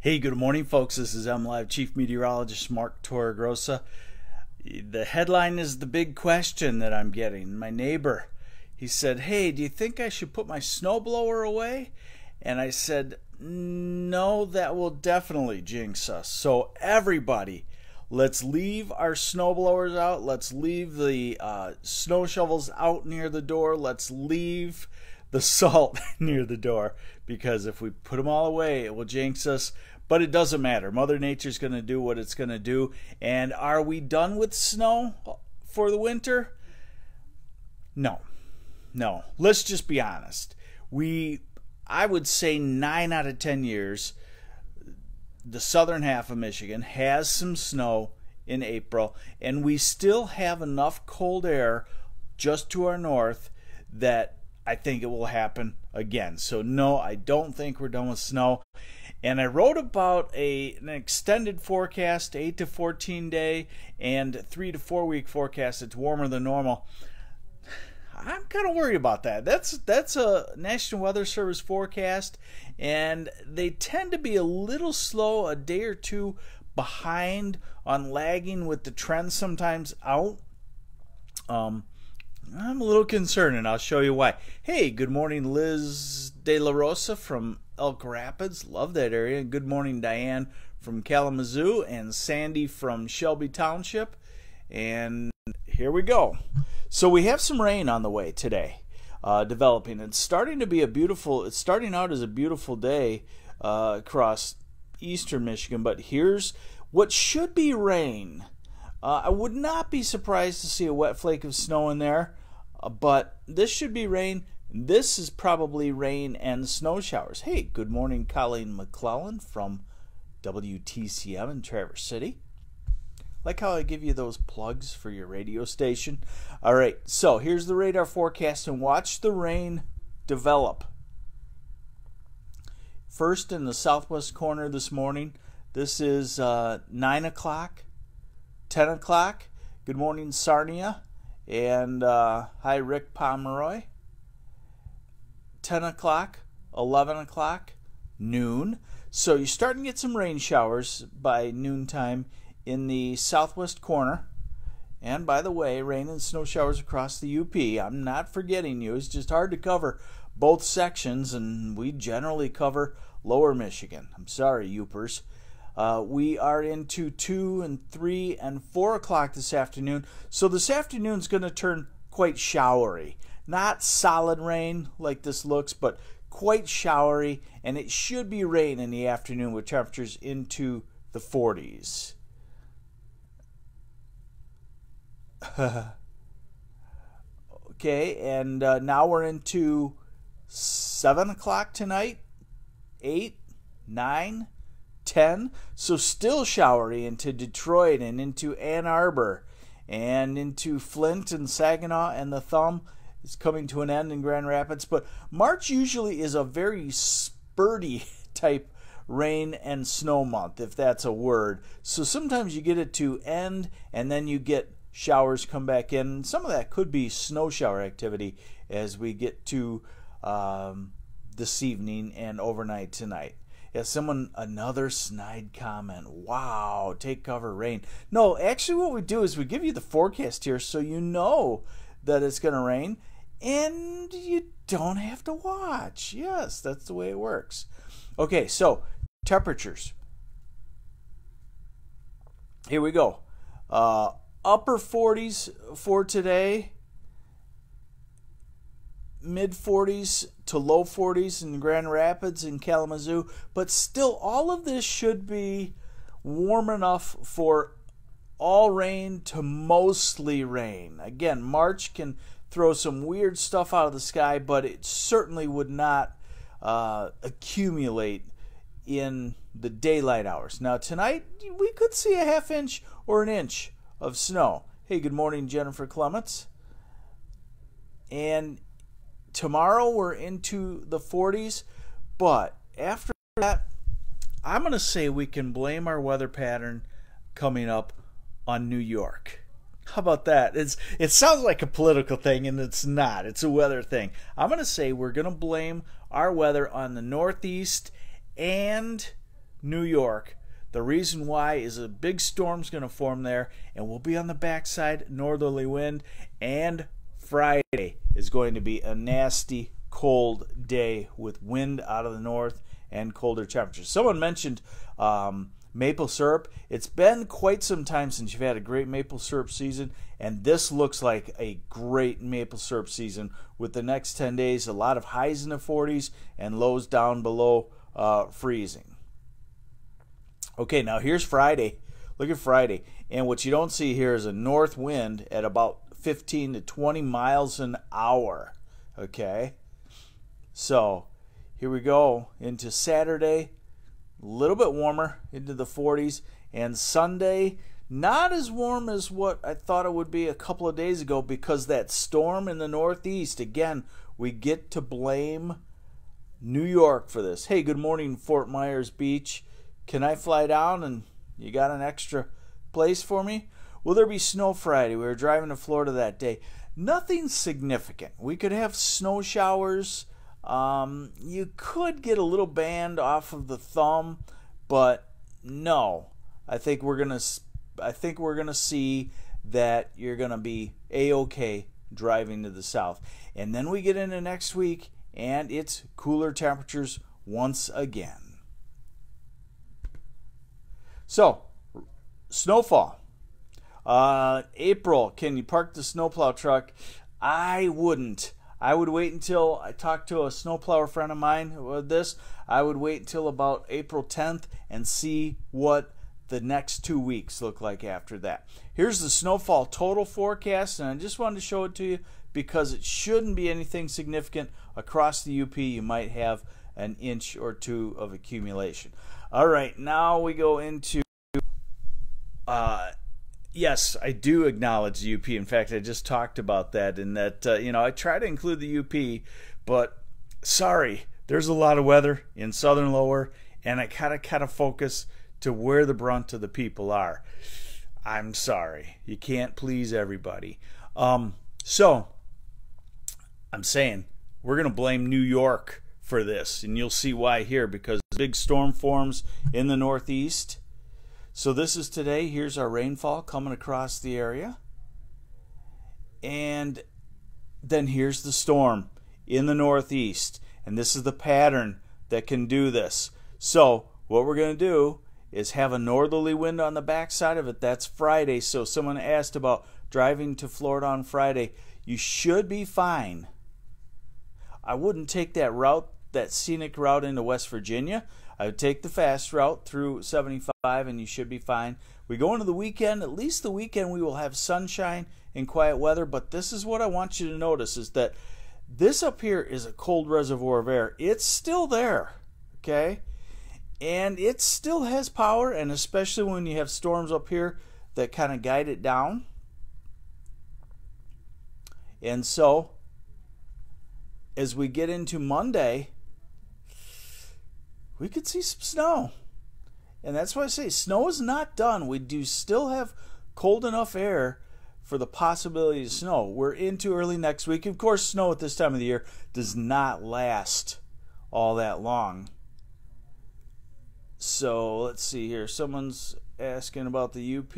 Hey, good morning, folks. This is MLive Chief Meteorologist Mark Torregrossa. The headline is the big question that I'm getting. My neighbor, he said, "Hey, do you think I should put my snowblower away?" And I said, "No, that will definitely jinx us. So everybody, let's leave our snowblowers out. Let's leave the snow shovels out near the door. Let's leave the salt near the door, because if we put them all away, it will jinx us." But it doesn't matter. Mother Nature's going to do what it's going to do. And are we done with snow for the winter? No. Let's just be honest. I would say 9 out of 10 years, the southern half of Michigan has some snow in April, and we still have enough cold air just to our north that I think it will happen again. So no, I don't think we're done with snow. And I wrote about an extended forecast, 8 to 14 day and 3 to 4 week forecast. It's warmer than normal. I'm kind of worried about that. That's a National Weather Service forecast, and they tend to be a little slow, a day or two behind on lagging with the trend sometimes out. I'm a little concerned, and I'll show you why. Hey, good morning, Liz De La Rosa from Elk Rapids. Love that area. Good morning, Diane from Kalamazoo, and Sandy from Shelby Township. And here we go. So we have some rain on the way today, developing. It's starting to be it's starting out as a beautiful day across eastern Michigan, but here's what should be rain. I would not be surprised to see a wet flake of snow in there, but this should be rain. This is probably rain and snow showers. Hey, good morning, Colleen McClellan from WTCM in Traverse City. Like how I give you those plugs for your radio station. All right, so here's the radar forecast, and watch the rain develop. First in the southwest corner this morning, this is 9 o'clock, 10 o'clock. Good morning, Sarnia. And hi, Rick Pomeroy. 10 o'clock, 11 o'clock, noon. So you're starting to get some rain showers by noontime in the southwest corner. And by the way, rain and snow showers across the UP. I'm not forgetting you. It's just hard to cover both sections, and we generally cover lower Michigan. I'm sorry, Upers. We are into 2 and 3 and 4 o'clock this afternoon. So this afternoon's going to turn quite showery. Not solid rain like this looks, but quite showery, and it should be rain in the afternoon with temperatures into the 40s. Okay, and now we're into 7 o'clock tonight, 8, 9, 10. So still showery into Detroit and into Ann Arbor and into Flint and Saginaw, and the thumb is coming to an end in Grand Rapids. But March usually is a very spurty type rain and snow month, if that's a word. So sometimes you get it to end, and then you get showers come back in. Some of that could be snow shower activity as we get to this evening and overnight tonight. Yeah, another snide comment. Wow, take cover, rain. No, actually what we do is we give you the forecast here so you know that it's going to rain, and you don't have to watch. Yes, that's the way it works. Okay, so temperatures. Here we go. Upper 40s for today. Mid 40s to low 40s in Grand Rapids and Kalamazoo. But still, all of this should be warm enough for all rain to mostly rain. Again, March can throw some weird stuff out of the sky, but it certainly would not accumulate in the daylight hours. Now tonight, we could see a ½ inch or an inch of snow. Hey, good morning, Jennifer Clements. And tomorrow we're into the 40s, but after that, I'm going to say we can blame our weather pattern coming up on New York. How about that? It sounds like a political thing, and it's not. It's a weather thing. I'm going to say we're going to blame our weather on the Northeast and New York. The reason why is a big storm's going to form there, and we'll be on the backside, northerly wind, and Friday is going to be a nasty cold day with wind out of the north and colder temperatures. Someone mentioned maple syrup. It's been quite some time since you've had a great maple syrup season, and this looks like a great maple syrup season with the next 10 days, a lot of highs in the 40s and lows down below freezing. Okay, now here's Friday. Look at Friday. And what you don't see here is a north wind at about 15 to 20 miles an hour. Okay? So, here we go into Saturday. A little bit warmer, into the 40s. And Sunday, not as warm as what I thought it would be a couple of days ago because that storm in the northeast. Again, we get to blame New York for this. Hey, good morning, Fort Myers Beach. Can I fly down and you got an extra place for me? Will there be snow Friday? We were driving to Florida that day. Nothing significant. We could have snow showers. You could get a little band off of the thumb, but no. I think we're gonna see that you're gonna be a-okay driving to the south. And then we get into next week and it's cooler temperatures once again. So, snowfall. April, can you park the snowplow truck? I wouldn't. I would wait until I talked to a snowplower friend of mine with this. I would wait until about April 10th and see what the next 2 weeks look like after that. Here's the snowfall total forecast, and I just wanted to show it to you because it shouldn't be anything significant. Across the UP, you might have an inch or two of accumulation. All right, now we go into, yes, I do acknowledge the UP. In fact, I just talked about that, and that, I try to include the UP, but sorry, there's a lot of weather in southern lower, and I kind of focus to where the brunt of the people are. I'm sorry. You can't please everybody. So, I'm saying we're going to blame New York for this, and you'll see why here, because big storm forms in the northeast. So this is today. Here's our rainfall coming across the area, and then here's the storm in the northeast, and this is the pattern that can do this. So what we're going to do is have a northerly wind on the backside of it. That's Friday. So someone asked about driving to Florida on Friday. You should be fine. I wouldn't take that route, that scenic route into West Virginia. I would take the fast route through 75 and you should be fine. We go into the weekend. At least the weekend we will have sunshine and quiet weather, but this is what I want you to notice is that this up here is a cold reservoir of air. It's still there, okay? And it still has power, and especially when you have storms up here that kind of guide it down. And so, as we get into Monday, we could see some snow. And that's why I say snow is not done. We do still have cold enough air for the possibility of snow. We're into early next week. Of course, snow at this time of the year does not last all that long. So let's see here. Someone's asking about the UP,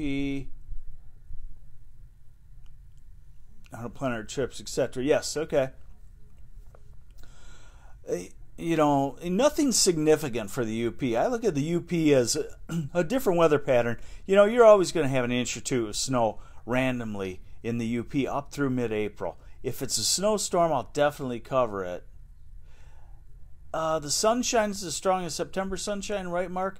how to plan our trips, etc. Yes, okay. Nothing significant for the UP. I look at the UP as a different weather pattern. You're always going to have an inch or two of snow randomly in the UP up through mid-April. If it's a snowstorm, I'll definitely cover it. The sunshine is as strong as September sunshine, right, Mark?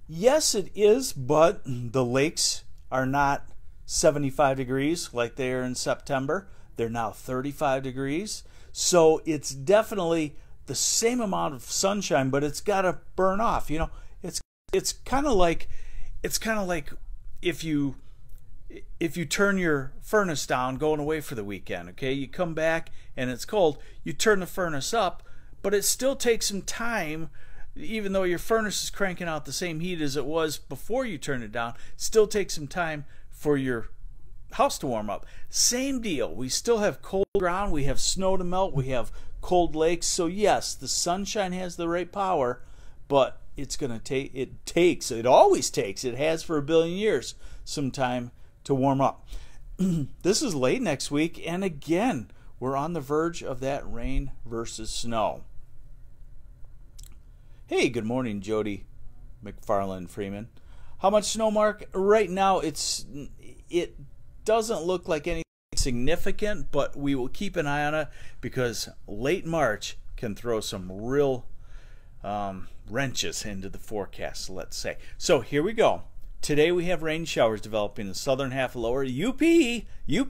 Yes, it is, but the lakes are not 75 degrees like they are in September. They're now 35 degrees. So it's definitely the same amount of sunshine, but it's got to burn off. It's kind of like if you turn your furnace down going away for the weekend, okay? You come back and it's cold, you turn the furnace up, but it still takes some time, even though your furnace is cranking out the same heat as it was before you turn it down, still takes some time for your house to warm up. Same deal. We still have cold ground, we have snow to melt, we have cold lakes. So yes, the sunshine has the right power, but it's going to take, it always takes, it has for a billion years, some time to warm up. This is late next week, and again, we're on the verge of that rain versus snow. Hey, good morning, Jody McFarland Freeman. How much snow, Mark? Right now, it doesn't look like anything significant, but we will keep an eye on it because late March can throw some real wrenches into the forecast, let's say. So here we go. Today we have rain showers developing in the southern half of lower UP. You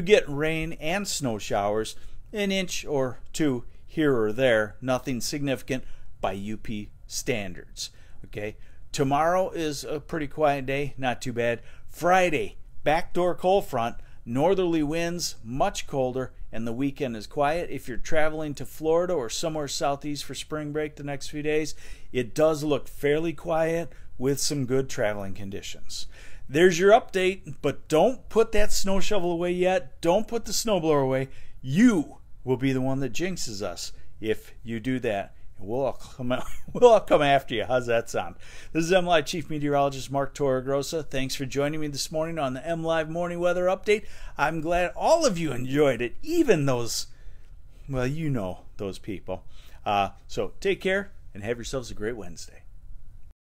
get rain and snow showers, an inch or two here or there, nothing significant by UP standards. Okay, tomorrow is a pretty quiet day, not too bad. Friday, backdoor cold front, northerly winds, much colder, and the weekend is quiet. If you're traveling to Florida or somewhere southeast for spring break the next few days, it does look fairly quiet with some good traveling conditions. There's your update, but don't put that snow shovel away yet. Don't put the snowblower away. You will be the one that jinxes us if you do that. We'll all come after you. How's that sound? This is MLive Chief Meteorologist Mark Torregrossa. Thanks for joining me this morning on the MLive Morning Weather Update. I'm glad all of you enjoyed it, even those, well, you know those people. So take care and have yourselves a great Wednesday.